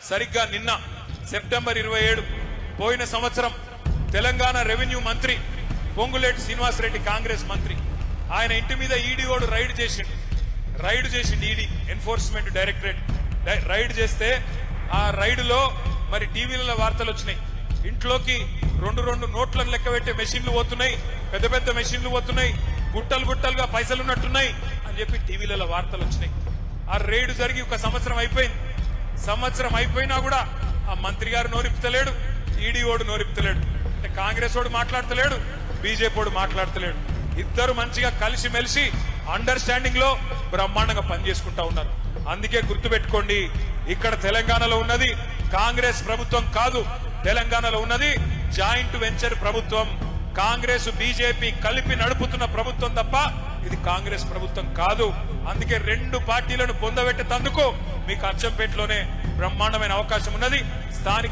సరిగ్గా నిన్న సెప్టెంబర్ 27 పోయిన సంవత్సరం తెలంగాణ రెవెన్యూ మంత్రి పొంగులేటి శ్రీనివాసరెడ్డి కాంగ్రెస్ మంత్రి ఆయన ఇంటి మీద ఈడీఓడు రైడ్ చేసిండు ఈడీ ఎన్ఫోర్స్మెంట్ డైరెక్టరేట్ రైడ్ చేస్తే ఆ రైడ్లో మరి టీవీలలో వార్తలు వచ్చినాయి. ఇంట్లోకి రెండు నోట్లను లెక్క పెట్టే మెషిన్లు పోతున్నాయి, పెద్ద పెద్ద మెషిన్లు పోతున్నాయి, గుట్టలుగా పైసలు ఉన్నట్టున్నాయి అని చెప్పి టీవీలలో వార్తలు వచ్చినాయి. ఆ రైడ్ జరిగి ఒక సంవత్సరం అయిపోయింది. సంవత్సరం అయిపోయినా కూడా ఆ మంత్రి గారు నోరిపుతలేడు, ఈడీఓడు నోరిపుతలేడు. అంటే కాంగ్రెస్ వాడు మాట్లాడతలేడు, బీజేపీ వాడు మాట్లాడతలేడు. ఇద్దరు మంచిగా కలిసి మెలిసి అండర్స్టాండింగ్ లో బ్రహ్మాండంగా పనిచేసుకుంటా ఉన్నారు. అందుకే గుర్తుపెట్టుకోండి, ఇక్కడ తెలంగాణలో ఉన్నది కాంగ్రెస్ ప్రభుత్వం కాదు, తెలంగాణలో ఉన్నది జాయింట్ వెంచర్ ప్రభుత్వం. కాంగ్రెస్ బీజేపీ కలిపి నడుపుతున్న ప్రభుత్వం తప్ప ఇది కాంగ్రెస్ ప్రభుత్వం కాదు. అందుకే రెండు పార్టీలను పొందబెట్టేందుకు మీకు అచ్చంపేటలోనే బ్రహ్మాండమైన అవకాశం ఉన్నది. స్థానిక